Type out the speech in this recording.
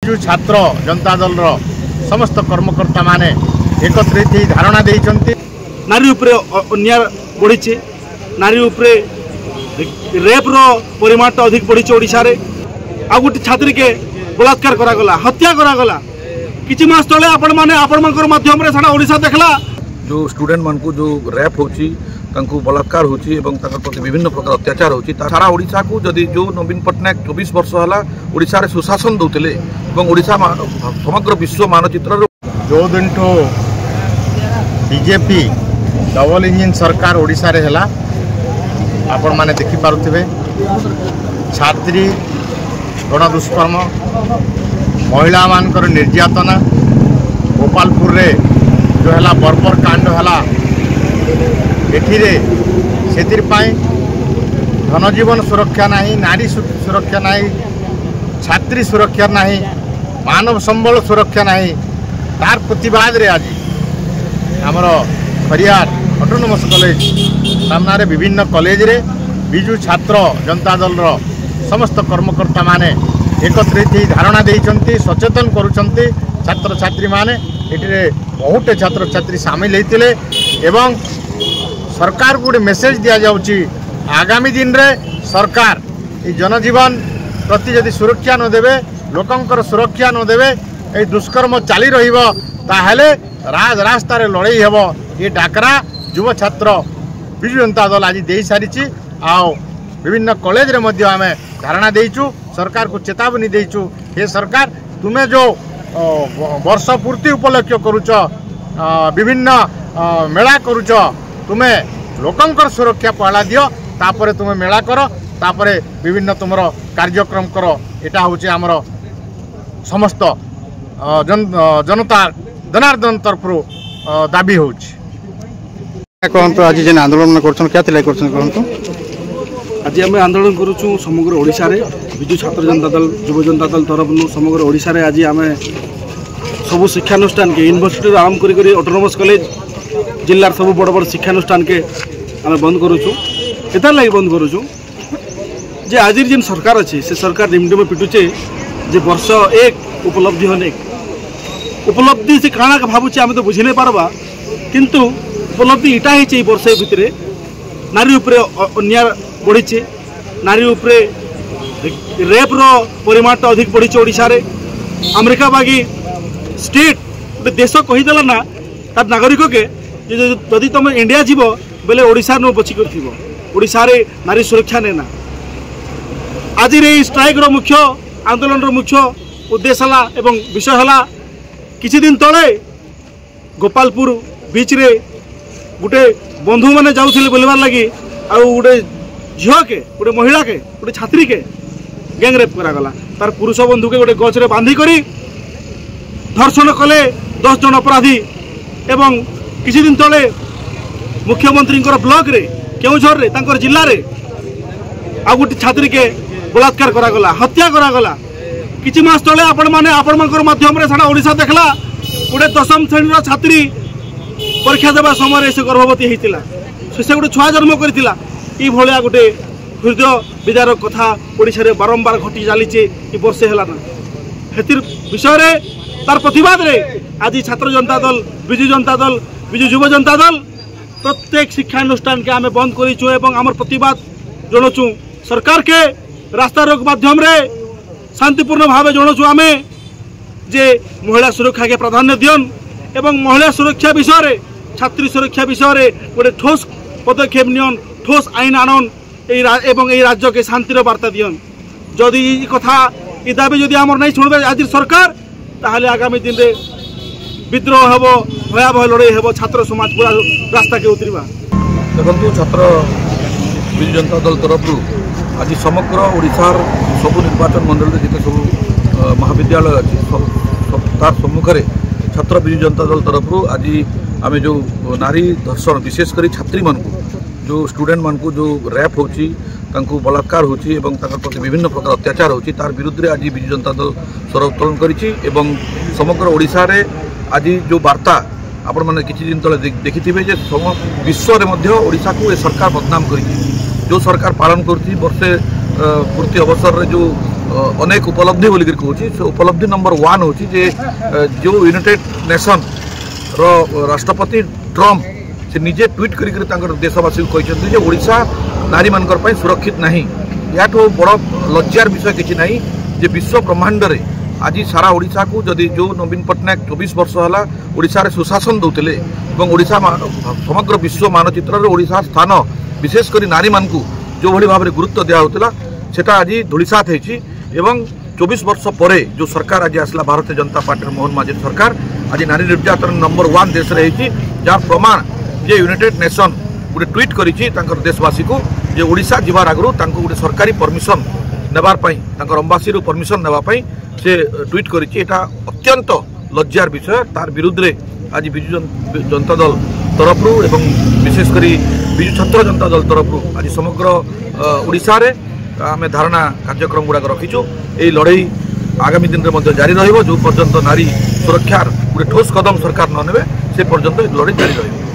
बिजु छात्र जनता दल समस्त कर्मकर्ता माने एकत्रित धारणा देइछन्ति। नारी उपरे अन्याय बढ़ी, नारी उपरे रेप रो परिमाण अधिक बढ़ी ओडिशा रे। आ गोटे छात्री के बलात्कार करागला, हत्या करागला। किछि मास तले आपण माध्यम रे सारा ओडिशा देखला। जो स्टूडेंट मान को जो रैप होची, तांको बलात्कार होची एवं तांकर प्रति विभिन्न प्रकार अत्याचार होची, सारा ओडिशा को जदि जो नवीन पट्टनायक 24 वर्ष हला ओडिशा रे सुशासन दउतले एवं ओडिशा समग्र विश्व मानचित्र जो दिन ठो बीजेपी डबल इंजिन सरकार ओडिशा रे हला आपण माने देखि पारुथिबे। छात्री गण दुष्कर्म, महिला मानकर निर्यातना, गोपालपुर रे जो है बर्बर कांड है से धनजीवन सुरक्षा नहीं, नारी सुरक्षा नहीं, छात्री सुरक्षा नहीं, मानव संबल सुरक्षा नहीं। तार प्रतिवाद रे आज आमर खरियार ऑटोनोमस कॉलेज सामने विभिन्न कॉलेज रे बिजु छात्र जनता दल समस्त कर्मकर्ता माने एकत्रित धारणा देइछन्ति, सचेतन करुछन्ति। छात्र छात्री माने एटिरे बहुत छात्र छात्री सामिल होते एवं सरकार को गोटे मेसेज दिया जाउची आगामी दिन रे सरकार ये जनजीवन प्रति यदि सुरक्षा न देवे, लोकंकर सुरक्षा न देवे, ये दुष्कर्म चली रहिबो ताहले रास्ता रे लड़ाई हेबो। ये डाकरा युव छात्र बिजु जनता दल आज दे सारी आओ विभिन्न कॉलेज रे मध्य आमे धारणा देइचु, सरकार को चेतावनी देइचु। हे सरकार तुम्हें जो वर्ष पूर्ति उपलक्ष्य करुच, विभिन्न मेला करुच, तुम्हें लोकंकर सुरक्षा पहला दियो, तापरे तुम्हें मेला कर, तापरे विभिन्न तुमर कार्यक्रम कर। एटा होचे हमर समस्त जनता जनार्दन तरफ दाबी होची। कहंतु आज जेन आंदोलन करछन क्या थिला करछन कहंतु? आज आम आंदोलन करुचु समग्र ओडिशा रे बिजु छात्र जनता दल युव जनता दल तरफ समग्र ओडिशा रे आज आम सबु शिक्षानुष्ठान के यूनिवर्सिटी आरम्भ करी ऑटोनोमस कॉलेज जिल्लार सब बड़ बड़ शिक्षानुष्ठान के आम बंद करुचु। एतार लगी बंद करुचु जे आज जेन सरकार अच्छे से सरकार डिमडिम पिटुचे जे वर्ष एक उपलब्धि अनेक उपलब्धि से काଣା भावुचे आम तो बुझी नहीं पारबा, किंतु उपलब्धि इटा ही वर्ष भितर नारी उपरे अन्याय बढ़ी, नारी उपरे रेप रो परिमाण अधिक बढ़ी ओडिशा रे। अमेरिका बागी स्टेट गोटे देश कहीदेला ना तार नागरिक के जदि तुम इंडिया जीव बेले ओडिशा नु बची कर ओडिशा रे नारी सुरक्षा नेना। आज स्ट्राइक रो मुख्य आंदोलन रो मुख्य उद्देश्य है एवं विषय है किछि दिन तले गोपालपुर बीच रे गोटे बंधु मैंने जाऊे बुलवार लगी आ गोटे झील के गोटे महिला के गोटे छात्री के गैंग रेप करागला। तार पुरुष बंधु के गोटे गच रे बांधी करी धर्षण कले 10 जन अपराधी एवं किछि दिन तले मुख्यमंत्री ब्लॉक रे केउझर रे तांकर जिल्ला रे आ गोटे छात्री के बलात्कार करागला, हत्या करागला। किछि मास तले आपण माध्यम रे सारा ओडिशा देखला गोटे 10म श्रेणी छात्री परीक्षा देवा समय से गर्भवती होता से गोटे छुआ जन्म करथिला। ई भलिया गोटे हृदय विदारक कथा ओडिशा रे बारंबार घटी चलीचे वर्षे है ना। हेतिर विषय रे तार प्रतिवाद रे आज छात्र जनता दल बिजु युव जनता दल प्रत्येक शिक्षानुष्ठान के आम बंद करूँ एवं आम प्रतिवाद जनाऊँ सरकार के रास्ता रोक माध्यम रे शांतिपूर्ण भाव जनाऊँ आम जे महिला सुरक्षा के प्राधान्य दियन एवं महिला सुरक्षा विषय रे छात्री सुरक्षा विषय रे गोटे ठोस पदक्षेप नियन, ठोस आईन आनन एवं ये राज्य के शांतिर वार्ता दियन। जदि कथा ये दाबी जदि आमर नहीं शुणबे आज सरकार ताहले आगामी दिन रे विद्रोह हेब, भयावह लड़ाई हेब, छात्र समाज पूरा रास्ता के उतरवा। देखो छात्र बिजु जनता दल तरफ आज समग्र ओडिशार सबु निर्वाचन मंडल जिते सब महाविद्यालय अच्छी तार सम्मुखें छात्र बिजु जनता दल तरफ आज आम जो नारी धर्षण विशेषकर छात्री मान जो स्टूडेंट मान जो रैप होची, बलात्कार होची एवं प्रति विभिन्न प्रकार अत्याचार होची, तार विरुद्ध आज बिजु जनता दल स्वर उत्तोलन करिछि एवं समग्र ओडिशा रे आज जो वार्ता आपण मैंने किछि दिन तले देखिथिबे जे विश्व रे मध्य ओडिशा को ए सरकार बदनाम करिछि। जो सरकार पालन करछि वर्षे पूर्ति अवसर रे जो अनेक उपलब्धि बोलिक कहूँ से उपलब्धि नंबर 1 हूँ जे जो यूनाइटेड नेशन रो राष्ट्रपति ट्रम्प से निजे ट्वीट कर देशवासी को कहते ओडिशा नारी मानकर सुरक्षित नहीं या बड़ लज्जार विषय किसी ना जे विश्व ब्रह्मांड रे आज सारा ओडिशा को जदि जो नवीन पट्टनायक 24 वर्ष है ओडिशा रे सुशासन दौले ओडिशा समग्र विश्व मानचित्र रे ओडिशा स्थान विशेषकर नारी मान को जो भली भाव में गुरुत्व दिया होता सेटा आज धूलिसात होती 24 वर्ष पर जो सरकार आज आसला भारतीय जनता पार्टी मोहन माझी सरकार आज नारी निर्यातन नंबर 1 देश में होती जहाँ प्रमाण जे यूनाइटेड नेशन गोटे ट्वीट करी देशवासी को जे ओडिशा जीवार आगु गोटे सरकारी परमिशन नेबार अंबासी परमिशन नेबाई से ट्वीट करी अत्यंत लज्जार विषय तार विरुद्ध रे आज विजु जनता दल तरफ एवं विशेषकर विजु छात्र जनता दल तरफ आज समग्र ओडिशा रे आम धारणा कार्यक्रम गुड़ाक रखीचु यही लड़ई आगामी दिन में जारी रहिबो जो पर्यंत नारी सुरक्षार गोटे ठोस कदम सरकार न नेबे से पर्यंत लड़ई जारी रहिबो।